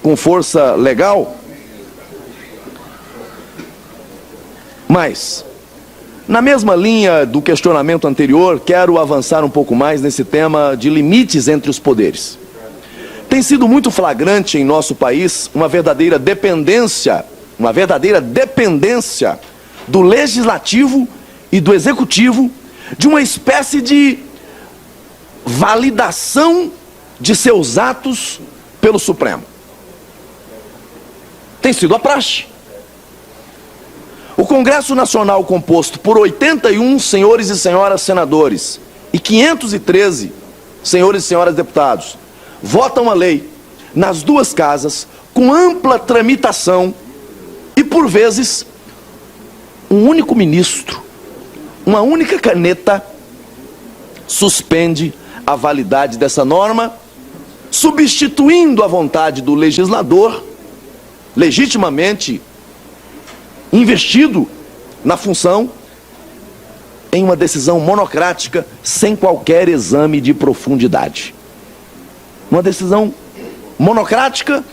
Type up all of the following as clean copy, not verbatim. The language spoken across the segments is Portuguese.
com força legal. Mas, na mesma linha do questionamento anterior, quero avançar um pouco mais nesse tema de limites entre os poderes. Tem sido muito flagrante em nosso país uma verdadeira dependência do legislativo e do executivo de uma espécie de validação de seus atos pelo Supremo. Tem sido a praxe. O Congresso Nacional, composto por 81 senhores e senhoras senadores e 513 senhores e senhoras deputados, votam a lei nas duas casas com ampla tramitação e, por vezes, um único ministro, uma única caneta, suspende a validade dessa norma, substituindo a vontade do legislador, legitimamente investido na função, em uma decisão monocrática, sem qualquer exame de profundidade. Uma decisão monocrática,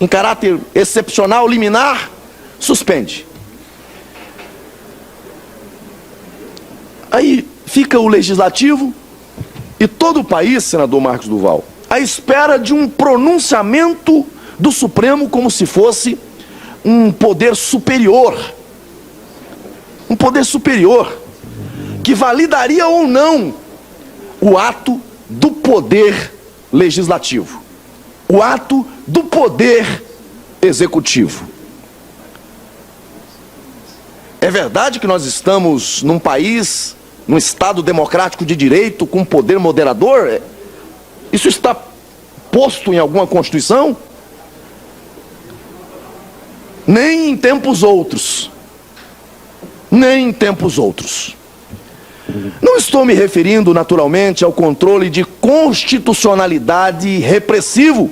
em caráter excepcional, liminar, suspende. Aí fica o legislativo e todo o país, senador Marcos Duval, à espera de um pronunciamento do Supremo como se fosse um poder superior. Um poder superior que validaria ou não o ato do poder legislativo, o ato do poder executivo. É verdade que nós estamos num país, num Estado democrático de direito, com poder moderador? Isso está posto em alguma Constituição? Nem em tempos outros. Nem em tempos outros. Não estou me referindo, naturalmente, ao controle de constitucionalidade repressivo,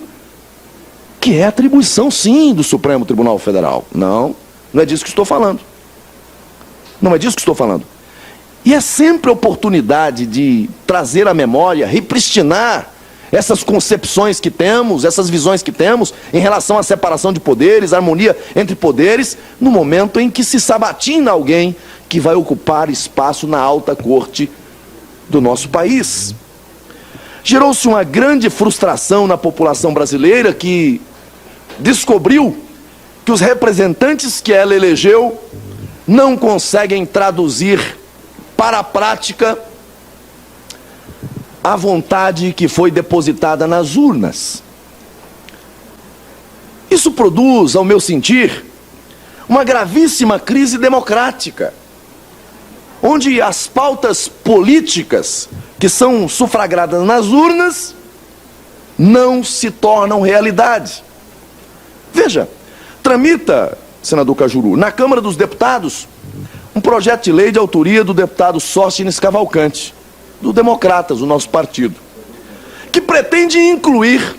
que é atribuição, sim, do Supremo Tribunal Federal. Não é disso que estou falando. Não é disso que estou falando. E é sempre a oportunidade de trazer à memória, repristinar essas concepções que temos, essas visões que temos em relação à separação de poderes, harmonia entre poderes, no momento em que se sabatina alguém que vai ocupar espaço na alta corte do nosso país. Gerou-se uma grande frustração na população brasileira, que descobriu que os representantes que ela elegeu não conseguem traduzir para a prática a vontade que foi depositada nas urnas. Isso produz, ao meu sentir, uma gravíssima crise democrática, onde as pautas políticas que são sufragadas nas urnas não se tornam realidade. Veja, tramita, senador Cajuru, na Câmara dos Deputados, um projeto de lei de autoria do deputado Sóstenes Cavalcante, do Democratas, o nosso partido, que pretende incluir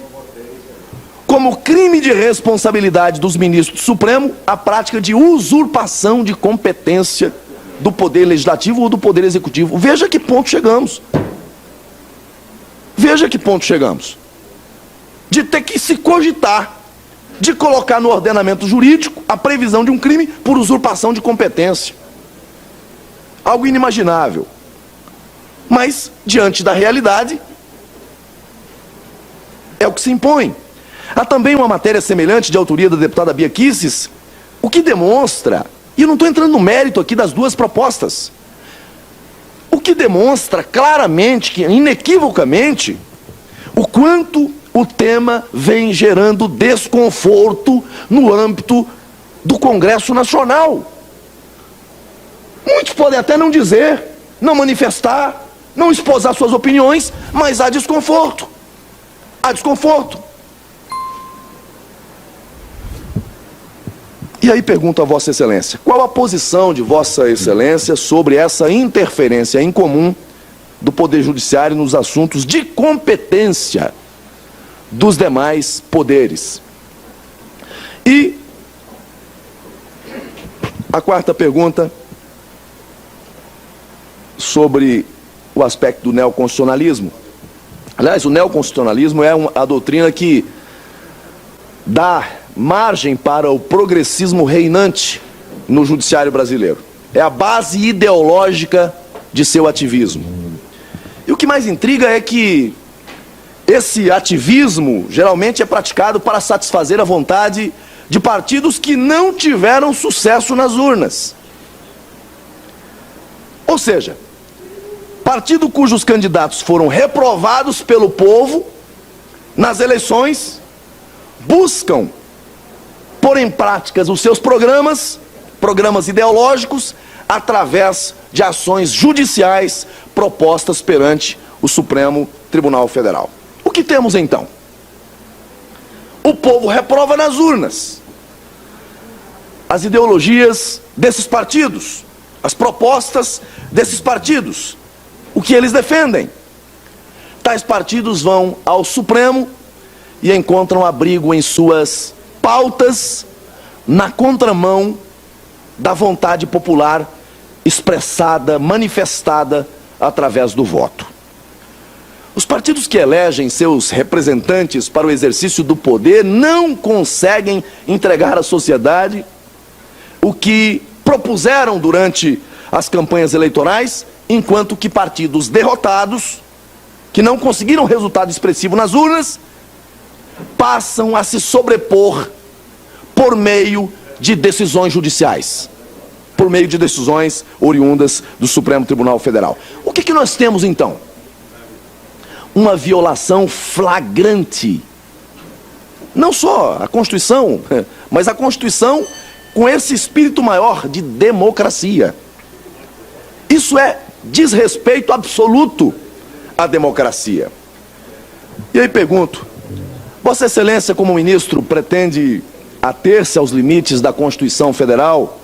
como crime de responsabilidade dos ministros do Supremo a prática de usurpação de competência do Poder Legislativo ou do Poder Executivo. Veja a que ponto chegamos. Veja a que ponto chegamos. De ter que se cogitar, de colocar no ordenamento jurídico a previsão de um crime por usurpação de competência. Algo inimaginável. Mas, diante da realidade, é o que se impõe. Há também uma matéria semelhante de autoria da deputada Bia Kicis, o que demonstra, e eu não estou entrando no mérito aqui das duas propostas, o que demonstra claramente, que inequivocamente, o quanto o tema vem gerando desconforto no âmbito do Congresso Nacional. Muitos podem até não dizer, não manifestar, não esposar suas opiniões, mas há desconforto. Há desconforto. E aí pergunto a Vossa Excelência, qual a posição de Vossa Excelência sobre essa interferência incomum do Poder Judiciário nos assuntos de competência dos demais poderes? E a quarta pergunta, sobre o aspecto do neoconstitucionalismo. Aliás, o neoconstitucionalismo é a doutrina que dá margem para o progressismo reinante no judiciário brasileiro. É a base ideológica de seu ativismo. E o que mais intriga é que esse ativismo geralmente é praticado para satisfazer a vontade de partidos que não tiveram sucesso nas urnas. Ou seja, partido cujos candidatos foram reprovados pelo povo nas eleições buscam pôr em prática os seus programas ideológicos, através de ações judiciais propostas perante o Supremo Tribunal Federal. O que temos então? O povo reprova nas urnas as ideologias desses partidos, as propostas desses partidos, o que eles defendem. Tais partidos vão ao Supremo e encontram abrigo em suas pautas na contramão da vontade popular expressada, manifestada através do voto. Os partidos que elegem seus representantes para o exercício do poder não conseguem entregar à sociedade o que propuseram durante as campanhas eleitorais, enquanto que partidos derrotados, que não conseguiram resultado expressivo nas urnas, passam a se sobrepor por meio de decisões judiciais, por meio de decisões oriundas do Supremo Tribunal Federal. O que nós temos então? Uma violação flagrante, não só a Constituição, mas a Constituição com esse espírito maior de democracia. Isso é desrespeito absoluto à democracia. E aí pergunto, Vossa Excelência, como ministro, pretende ater-se aos limites da Constituição Federal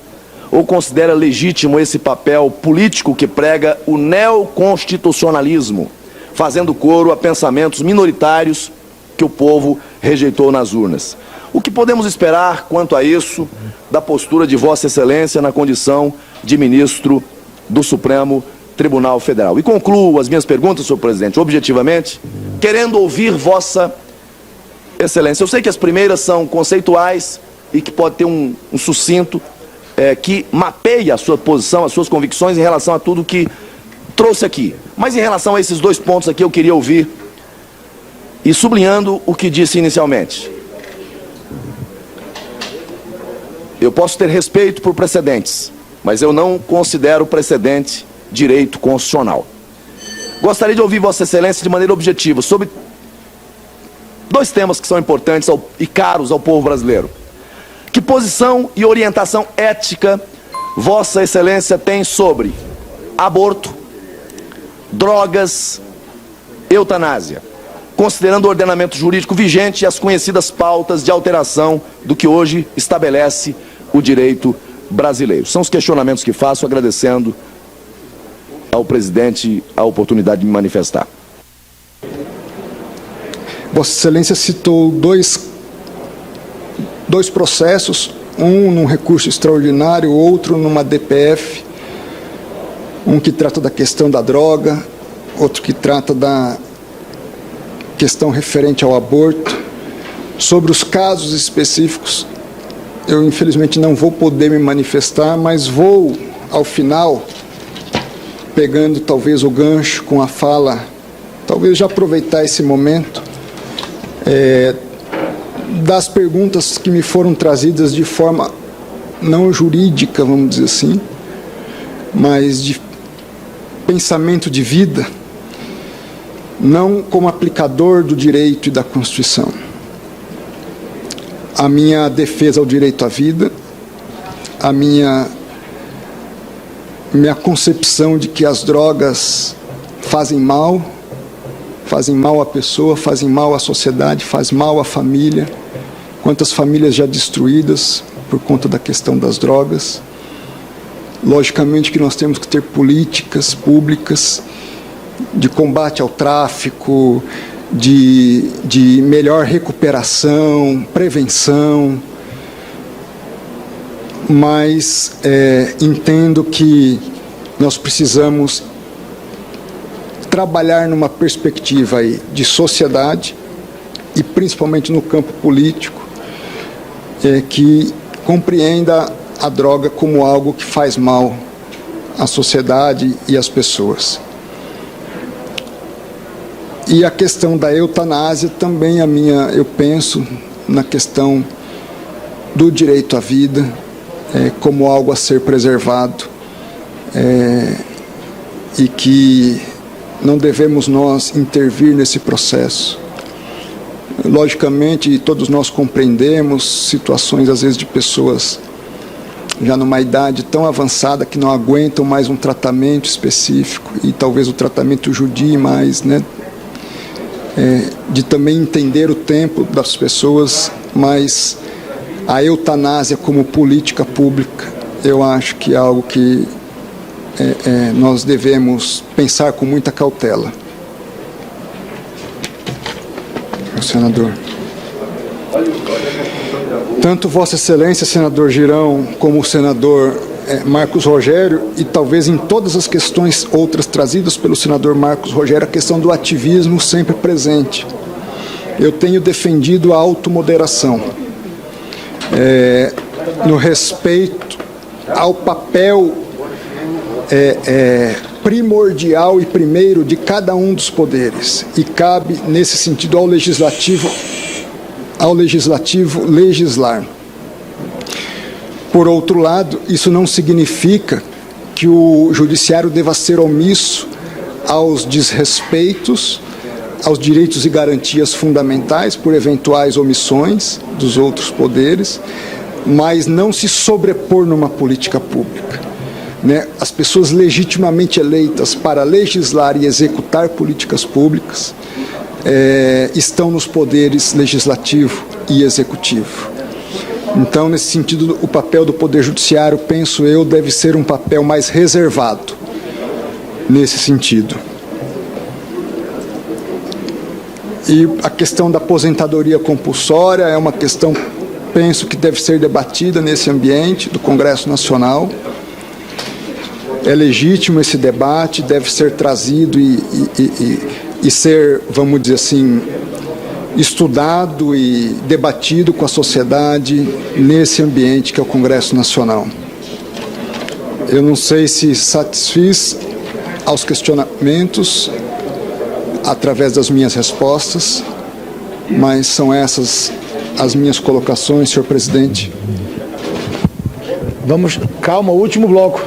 ou considera legítimo esse papel político que prega o neoconstitucionalismo, fazendo coro a pensamentos minoritários que o povo rejeitou nas urnas? O que podemos esperar quanto a isso da postura de Vossa Excelência na condição de ministro do Supremo Tribunal Federal? E concluo as minhas perguntas, senhor presidente, objetivamente, querendo ouvir Vossa Excelência. Eu sei que as primeiras são conceituais e que pode ter um sucinto que mapeia a sua posição, as suas convicções em relação a tudo que trouxe aqui. Mas em relação a esses dois pontos aqui, eu queria ouvir, e sublinhando o que disse inicialmente. Eu posso ter respeito por precedentes, mas eu não considero precedente direito constitucional. Gostaria de ouvir Vossa Excelência de maneira objetiva sobre dois temas que são importantes e caros ao povo brasileiro. Que posição e orientação ética Vossa Excelência tem sobre aborto, drogas, eutanásia, considerando o ordenamento jurídico vigente e as conhecidas pautas de alteração do que hoje estabelece o direito brasileiro? São os questionamentos que faço, agradecendo ao presidente a oportunidade de me manifestar. Vossa Excelência citou dois processos, um num recurso extraordinário, outro numa DPF, um que trata da questão da droga, outro que trata da questão referente ao aborto. Sobre os casos específicos, eu infelizmente não vou poder me manifestar, mas vou, ao final, pegando talvez o gancho com a fala, talvez já aproveitar esse momento, das perguntas que me foram trazidas de forma não jurídica, vamos dizer assim, mas de pensamento de vida, não como aplicador do direito e da Constituição. A minha defesa ao direito à vida, a minha concepção de que as drogas fazem mal à pessoa, fazem mal à sociedade, faz mal à família. Quantas famílias já destruídas por conta da questão das drogas. Logicamente que nós temos que ter políticas públicas de combate ao tráfico, de melhor recuperação, prevenção, mas entendo que nós precisamos trabalhar numa perspectiva aí de sociedade e principalmente no campo político, que compreenda a droga como algo que faz mal à sociedade e às pessoas. E a questão da eutanásia também eu penso na questão do direito à vida como algo a ser preservado, e que não devemos nós intervir nesse processo. Logicamente, todos nós compreendemos situações, às vezes, de pessoas já numa idade tão avançada que não aguentam mais um tratamento específico, e talvez o tratamento judie mais, né? De também entender o tempo das pessoas, mas a eutanásia como política pública, eu acho que é algo que nós devemos pensar com muita cautela. Senador. Tanto Vossa Excelência, senador Girão, como o senador Marcos Rogério, e talvez em todas as questões outras trazidas pelo senador Marcos Rogério, a questão do ativismo sempre presente. Eu tenho defendido a automoderação, no respeito ao papel primordial e primeiro de cada um dos poderes, e cabe nesse sentido ao legislativo legislar. Por outro lado, isso não significa que o judiciário deva ser omisso aos desrespeitos aos direitos e garantias fundamentais por eventuais omissões dos outros poderes, mas não se sobrepor numa política pública. As pessoas legitimamente eleitas para legislar e executar políticas públicas estão nos poderes legislativo e executivo. Então, nesse sentido, o papel do Poder Judiciário, penso eu, deve ser um papel mais reservado nesse sentido. E a questão da aposentadoria compulsória é uma questão, penso, que deve ser debatida nesse ambiente do Congresso Nacional. É legítimo esse debate, deve ser trazido e ser, vamos dizer assim, estudado e debatido com a sociedade nesse ambiente que é o Congresso Nacional. Eu não sei se satisfiz aos questionamentos através das minhas respostas, mas são essas as minhas colocações, senhor presidente. Vamos, calma, último bloco.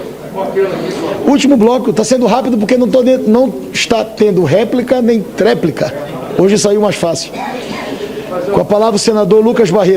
Último bloco, está sendo rápido porque não está tendo réplica nem tréplica. Hoje saiu mais fácil. Com a palavra o senador Lucas Barreto.